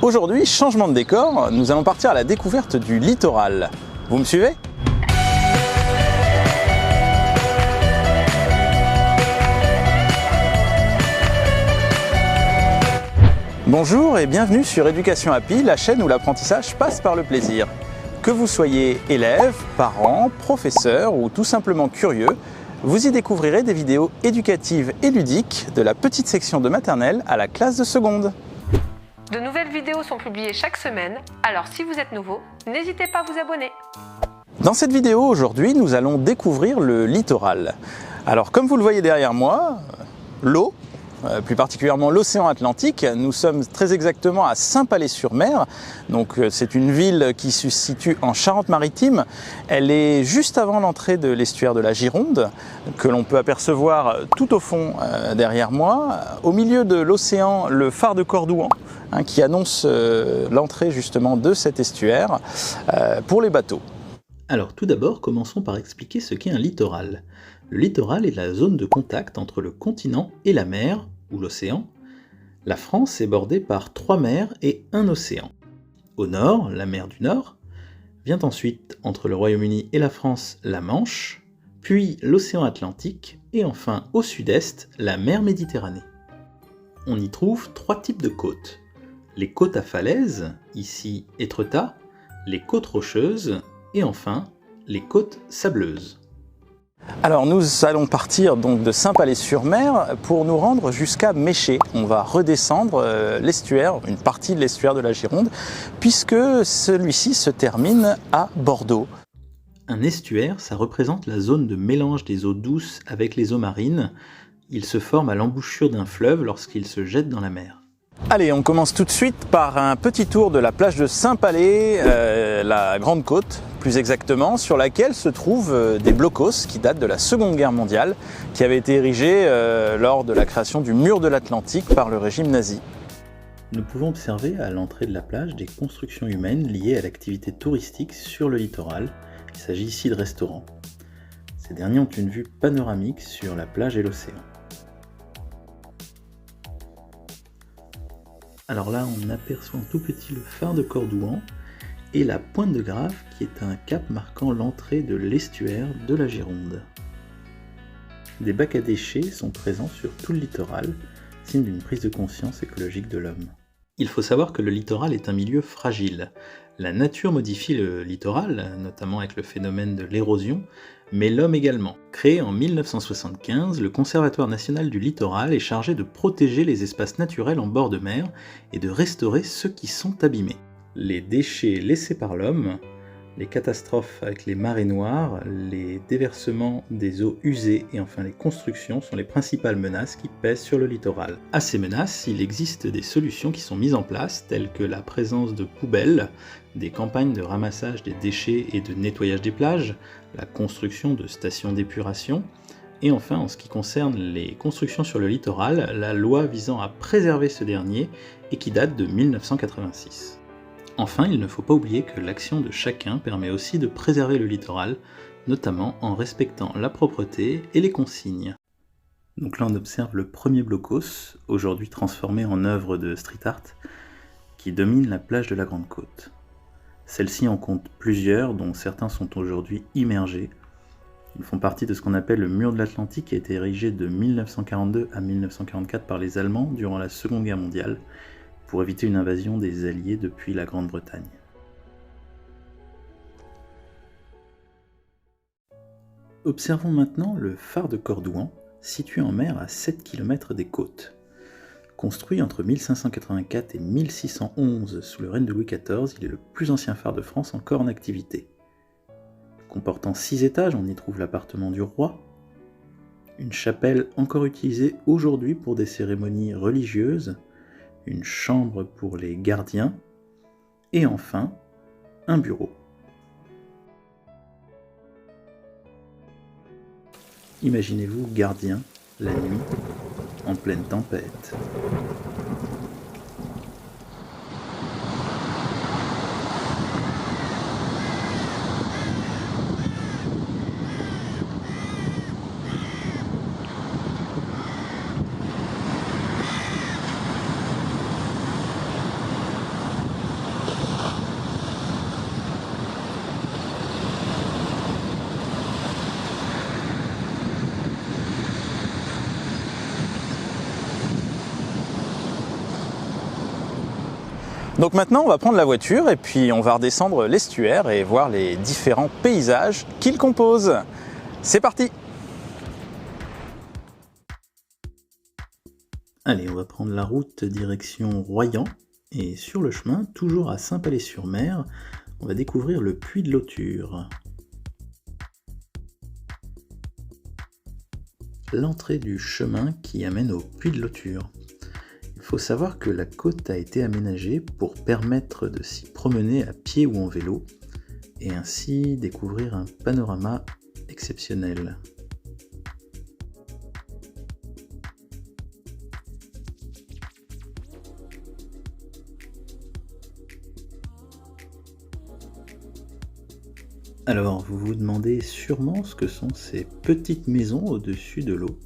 Aujourd'hui, changement de décor, nous allons partir à la découverte du littoral. Vous me suivez ? Bonjour et bienvenue sur Éducation Happy, la chaîne où l'apprentissage passe par le plaisir. Que vous soyez élève, parent, professeur ou tout simplement curieux, vous y découvrirez des vidéos éducatives et ludiques de la petite section de maternelle à la classe de seconde. De nouvelles vidéos sont publiées chaque semaine, alors si vous êtes nouveau, n'hésitez pas à vous abonner. Dans cette vidéo aujourd'hui, nous allons découvrir le littoral. Alors comme vous le voyez derrière moi, l'eau, plus particulièrement l'océan Atlantique. Nous sommes très exactement à Saint-Palais-sur-Mer. Donc c'est une ville qui se situe en Charente-Maritime. Elle est juste avant l'entrée de l'estuaire de la Gironde, que l'on peut apercevoir tout au fond derrière moi. Au milieu de l'océan, le phare de Cordouan, qui annonce l'entrée justement de cet estuaire pour les bateaux. Alors tout d'abord, commençons par expliquer ce qu'est un littoral. Le littoral est la zone de contact entre le continent et la mer, ou l'océan. La France est bordée par 3 mers et un océan. Au nord, la mer du Nord, vient ensuite entre le Royaume-Uni et la France la Manche, puis l'océan Atlantique, et enfin au sud-est, la mer Méditerranée. On y trouve 3 types de côtes. Les côtes à falaises, ici Étretat, les côtes rocheuses, et enfin les côtes sableuses. Alors nous allons partir donc de Saint-Palais-sur-Mer pour nous rendre jusqu'à Méché. On va redescendre l'estuaire, une partie de l'estuaire de la Gironde, puisque celui-ci se termine à Bordeaux. Un estuaire, ça représente la zone de mélange des eaux douces avec les eaux marines. Il se forme à l'embouchure d'un fleuve lorsqu'il se jette dans la mer. Allez, on commence tout de suite par un petit tour de la plage de Saint-Palais, la Grande Côte, plus exactement, sur laquelle se trouvent des blocos qui datent de la Seconde Guerre mondiale, qui avaient été érigés lors de la création du mur de l'Atlantique par le régime nazi. Nous pouvons observer à l'entrée de la plage des constructions humaines liées à l'activité touristique sur le littoral. Il s'agit ici de restaurants. Ces derniers ont une vue panoramique sur la plage et l'océan. Alors là, on aperçoit en tout petit le phare de Cordouan et la pointe de Grave qui est un cap marquant l'entrée de l'estuaire de la Gironde. Des bacs à déchets sont présents sur tout le littoral, signe d'une prise de conscience écologique de l'homme. Il faut savoir que le littoral est un milieu fragile. La nature modifie le littoral, notamment avec le phénomène de l'érosion, mais l'homme également. Créé en 1975, le Conservatoire national du littoral est chargé de protéger les espaces naturels en bord de mer et de restaurer ceux qui sont abîmés. Les déchets laissés par l'homme, les catastrophes avec les marées noires, les déversements des eaux usées et enfin les constructions sont les principales menaces qui pèsent sur le littoral. À ces menaces, il existe des solutions qui sont mises en place, telles que la présence de poubelles, des campagnes de ramassage des déchets et de nettoyage des plages, la construction de stations d'épuration, et enfin en ce qui concerne les constructions sur le littoral, la loi visant à préserver ce dernier et qui date de 1986. Enfin, il ne faut pas oublier que l'action de chacun permet aussi de préserver le littoral, notamment en respectant la propreté et les consignes. Donc là on observe le premier blocos, aujourd'hui transformé en œuvre de street art, qui domine la plage de la Grande Côte. Celle-ci en compte plusieurs, dont certains sont aujourd'hui immergés. Ils font partie de ce qu'on appelle le mur de l'Atlantique, qui a été érigé de 1942 à 1944 par les Allemands durant la Seconde Guerre mondiale, pour éviter une invasion des Alliés depuis la Grande-Bretagne. Observons maintenant le phare de Cordouan, situé en mer à 7 km des côtes. Construit entre 1584 et 1611 sous le règne de Louis XIV, il est le plus ancien phare de France encore en activité. Comportant 6 étages, on y trouve l'appartement du roi, une chapelle encore utilisée aujourd'hui pour des cérémonies religieuses, une chambre pour les gardiens, et enfin, un bureau. Imaginez-vous gardien, la nuit, en pleine tempête. Donc maintenant, on va prendre la voiture et puis on va redescendre l'estuaire et voir les différents paysages qu'il compose. C'est parti! Allez, on va prendre la route direction Royan, et sur le chemin, toujours à Saint-Palais-sur-Mer, on va découvrir le puits de Lauture. L'entrée du chemin qui amène au puits de Lauture. Il faut savoir que la côte a été aménagée pour permettre de s'y promener à pied ou en vélo, et ainsi découvrir un panorama exceptionnel. Alors, vous vous demandez sûrement ce que sont ces petites maisons au-dessus de l'eau.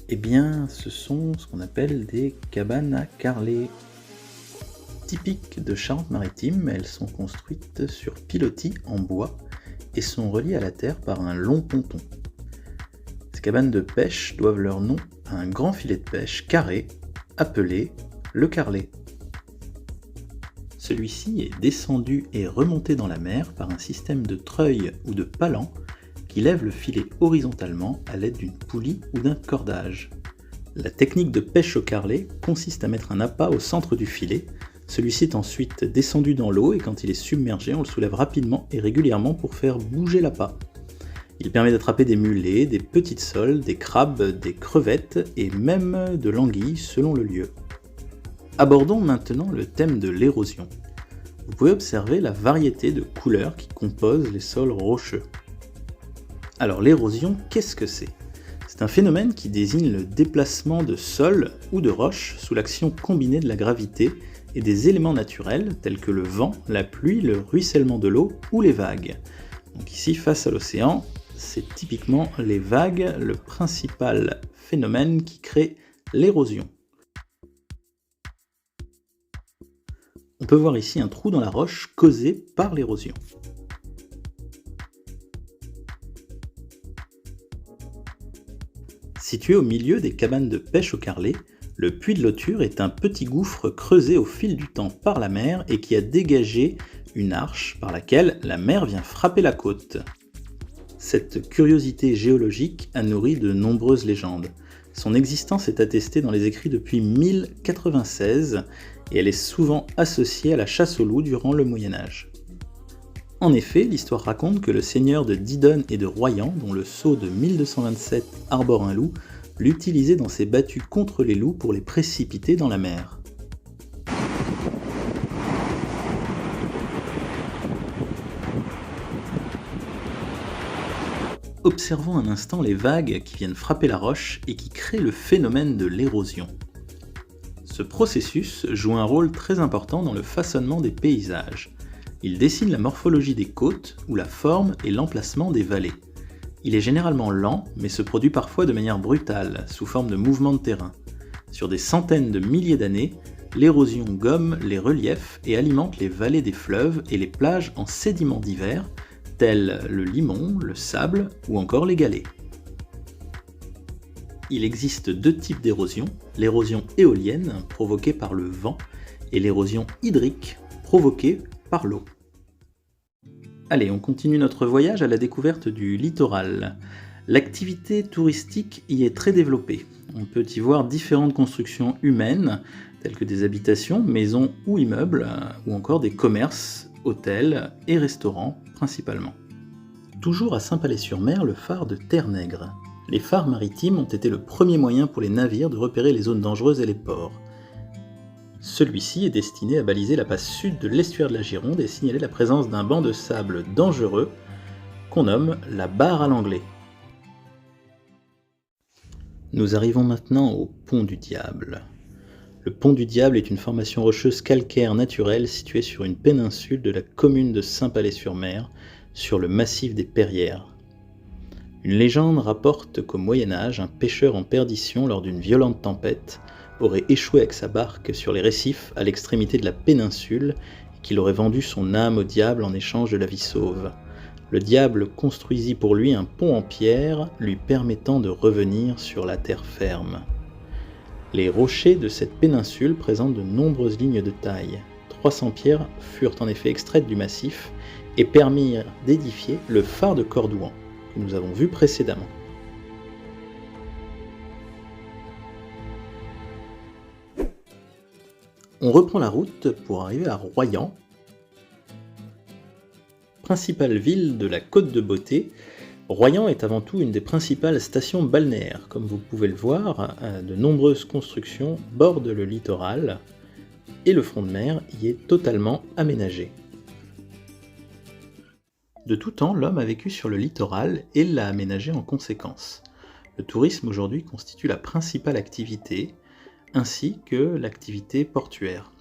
Eh bien, ce sont ce qu'on appelle des cabanes à carrelets. Typiques de Charente-Maritime, elles sont construites sur pilotis en bois et sont reliées à la terre par un long ponton. Ces cabanes de pêche doivent leur nom à un grand filet de pêche carré, appelé le carrelet. Celui-ci est descendu et remonté dans la mer par un système de treuil ou de palan qui lève le filet horizontalement à l'aide d'une poulie ou d'un cordage. La technique de pêche au carrelet consiste à mettre un appât au centre du filet. Celui-ci est ensuite descendu dans l'eau et quand il est submergé, on le soulève rapidement et régulièrement pour faire bouger l'appât. Il permet d'attraper des mulets, des petites soles, des crabes, des crevettes et même de l'anguille selon le lieu. Abordons maintenant le thème de l'érosion. Vous pouvez observer la variété de couleurs qui composent les sols rocheux. Alors l'érosion, qu'est-ce que c'est ? C'est un phénomène qui désigne le déplacement de sol ou de roches sous l'action combinée de la gravité et des éléments naturels tels que le vent, la pluie, le ruissellement de l'eau ou les vagues. Donc ici, face à l'océan, c'est typiquement les vagues le principal phénomène qui crée l'érosion. On peut voir ici un trou dans la roche causé par l'érosion. Situé au milieu des cabanes de pêche au carrelet, le puits de Lauture est un petit gouffre creusé au fil du temps par la mer et qui a dégagé une arche par laquelle la mer vient frapper la côte. Cette curiosité géologique a nourri de nombreuses légendes. Son existence est attestée dans les écrits depuis 1096 et elle est souvent associée à la chasse au loup durant le Moyen-Âge. En effet, l'histoire raconte que le seigneur de Didonne et de Royan, dont le sceau de 1227 arbore un loup, l'utilisait dans ses battues contre les loups pour les précipiter dans la mer. Observons un instant les vagues qui viennent frapper la roche et qui créent le phénomène de l'érosion. Ce processus joue un rôle très important dans le façonnement des paysages. Il dessine la morphologie des côtes ou la forme et l'emplacement des vallées. Il est généralement lent, mais se produit parfois de manière brutale, sous forme de mouvements de terrain. Sur des centaines de milliers d'années, l'érosion gomme les reliefs et alimente les vallées des fleuves et les plages en sédiments divers, tels le limon, le sable ou encore les galets. Il existe deux types d'érosion, l'érosion éolienne, provoquée par le vent, et l'érosion hydrique, provoquée par l'eau. Allez, on continue notre voyage à la découverte du littoral. L'activité touristique y est très développée. On peut y voir différentes constructions humaines, telles que des habitations, maisons ou immeubles, ou encore des commerces, hôtels et restaurants principalement. Toujours à Saint-Palais-sur-Mer, le phare de Terre-Nègre. Les phares maritimes ont été le premier moyen pour les navires de repérer les zones dangereuses et les ports. Celui-ci est destiné à baliser la passe sud de l'estuaire de la Gironde et signaler la présence d'un banc de sable dangereux qu'on nomme la barre à l'anglais. Nous arrivons maintenant au Pont du Diable. Le Pont du Diable est une formation rocheuse calcaire naturelle située sur une péninsule de la commune de Saint-Palais-sur-Mer, sur le massif des Perrières. Une légende rapporte qu'au Moyen-Âge, un pêcheur en perdition lors d'une violente tempête aurait échoué avec sa barque sur les récifs à l'extrémité de la péninsule et qu'il aurait vendu son âme au diable en échange de la vie sauve. Le diable construisit pour lui un pont en pierre lui permettant de revenir sur la terre ferme. Les rochers de cette péninsule présentent de nombreuses lignes de taille. 300 pierres furent en effet extraites du massif et permirent d'édifier le phare de Cordouan, que nous avons vu précédemment. On reprend la route pour arriver à Royan, principale ville de la Côte de Beauté. Royan est avant tout une des principales stations balnéaires. Comme vous pouvez le voir, de nombreuses constructions bordent le littoral et le front de mer y est totalement aménagé. De tout temps, l'homme a vécu sur le littoral et l'a aménagé en conséquence. Le tourisme aujourd'hui constitue la principale activité, ainsi que l'activité portuaire.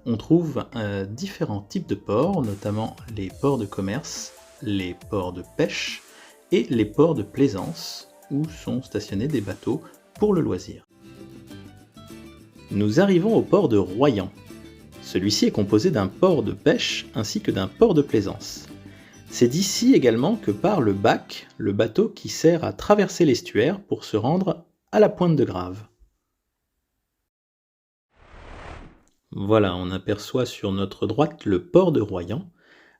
On trouve différents types de ports, notamment les ports de commerce, les ports de pêche et les ports de plaisance, où sont stationnés des bateaux pour le loisir. Nous arrivons au port de Royan. Celui-ci est composé d'un port de pêche ainsi que d'un port de plaisance. C'est d'ici également que part le bac, le bateau qui sert à traverser l'estuaire pour se rendre à la Pointe de Grave. Voilà, on aperçoit sur notre droite le port de Royan.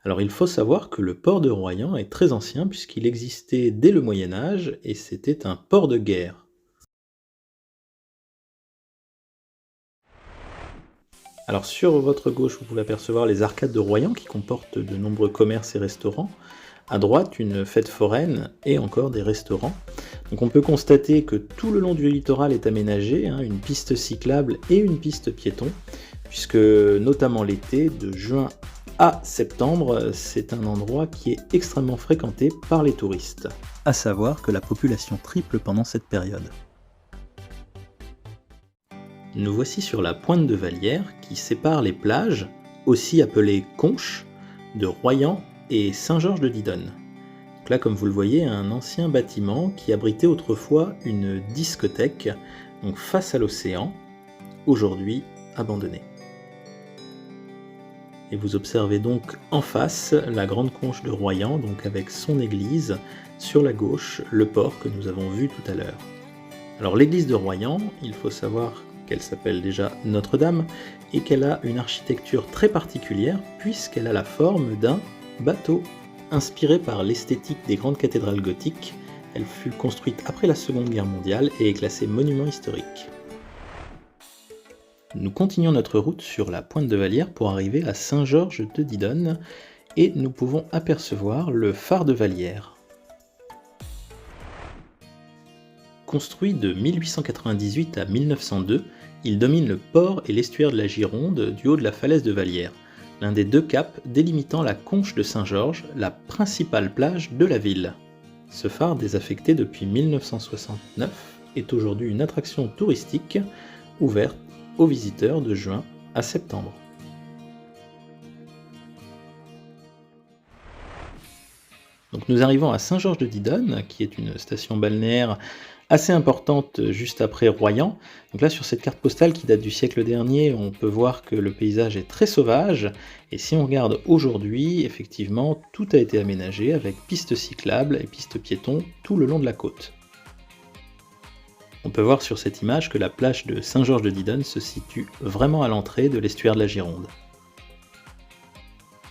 Alors il faut savoir que le port de Royan est très ancien puisqu'il existait dès le Moyen-Âge et c'était un port de guerre. Alors sur votre gauche, vous pouvez apercevoir les arcades de Royan qui comportent de nombreux commerces et restaurants. À droite, une fête foraine et encore des restaurants. Donc on peut constater que tout le long du littoral est aménagé, une piste cyclable et une piste piéton, puisque notamment l'été, de juin à septembre, c'est un endroit qui est extrêmement fréquenté par les touristes. À savoir que la population triple pendant cette période. Nous voici sur la pointe de Vallière qui sépare les plages, aussi appelées Conches, de Royan et Saint-Georges de Didonne. Donc là, comme vous le voyez, un ancien bâtiment qui abritait autrefois une discothèque, donc face à l'océan, aujourd'hui abandonné. Et vous observez donc en face la grande conche de Royan, donc avec son église, sur la gauche, le port que nous avons vu tout à l'heure. Alors l'église de Royan, il faut savoir qu'elle s'appelle déjà Notre-Dame et qu'elle a une architecture très particulière puisqu'elle a la forme d'un bateau. Inspirée par l'esthétique des grandes cathédrales gothiques, elle fut construite après la Seconde Guerre mondiale et est classée monument historique. Nous continuons notre route sur la pointe de Vallière pour arriver à Saint-Georges de Didonne et nous pouvons apercevoir le phare de Vallière. Construit de 1898 à 1902, il domine le port et l'estuaire de la Gironde du haut de la falaise de Vallière, l'un des deux caps délimitant la conche de Saint-Georges, la principale plage de la ville. Ce phare, désaffecté depuis 1969, est aujourd'hui une attraction touristique ouverte aux visiteurs de juin à septembre. Donc nous arrivons à Saint-Georges de Didonne, qui est une station balnéaire assez importante juste après Royan. Donc là, sur cette carte postale qui date du siècle dernier, on peut voir que le paysage est très sauvage. Et si on regarde aujourd'hui, effectivement, tout a été aménagé avec pistes cyclables et pistes piétons tout le long de la côte. On peut voir sur cette image que la plage de Saint-Georges de Didonne se situe vraiment à l'entrée de l'estuaire de la Gironde.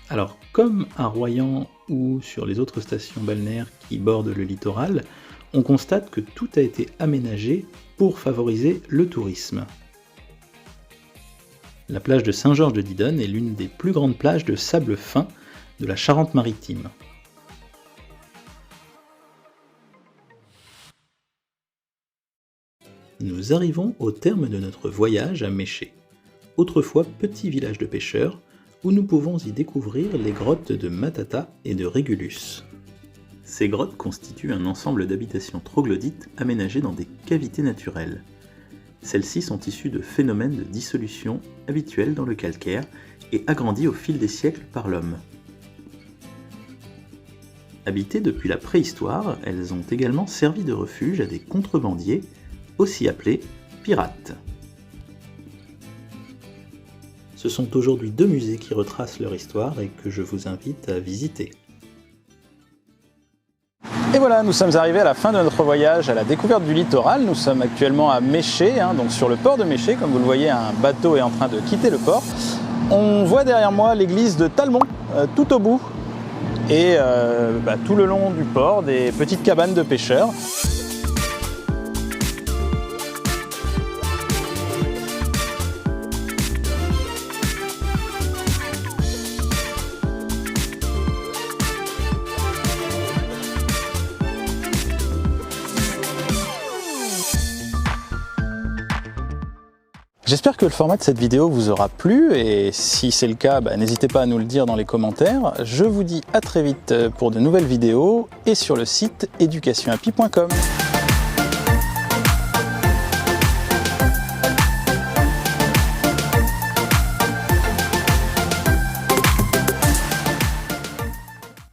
Alors, comme à Royan ou sur les autres stations balnéaires qui bordent le littoral, on constate que tout a été aménagé pour favoriser le tourisme. La plage de Saint-Georges de Didonne est l'une des plus grandes plages de sable fin de la Charente-Maritime. Nous arrivons au terme de notre voyage à Méché, autrefois petit village de pêcheurs, où nous pouvons y découvrir les grottes de Matata et de Régulus. Ces grottes constituent un ensemble d'habitations troglodytes aménagées dans des cavités naturelles. Celles-ci sont issues de phénomènes de dissolution habituels dans le calcaire et agrandies au fil des siècles par l'homme. Habitées depuis la préhistoire, elles ont également servi de refuge à des contrebandiers, aussi appelés pirates. Ce sont aujourd'hui deux musées qui retracent leur histoire et que je vous invite à visiter. Et voilà, nous sommes arrivés à la fin de notre voyage à la découverte du littoral. Nous sommes actuellement à Méché, donc sur le port de Méché. Comme vous le voyez, un bateau est en train de quitter le port. On voit derrière moi l'église de Talmont, tout au bout. Et tout le long du port, des petites cabanes de pêcheurs. J'espère que le format de cette vidéo vous aura plu et si c'est le cas, n'hésitez pas à nous le dire dans les commentaires. Je vous dis à très vite pour de nouvelles vidéos et sur le site educationhappy.com.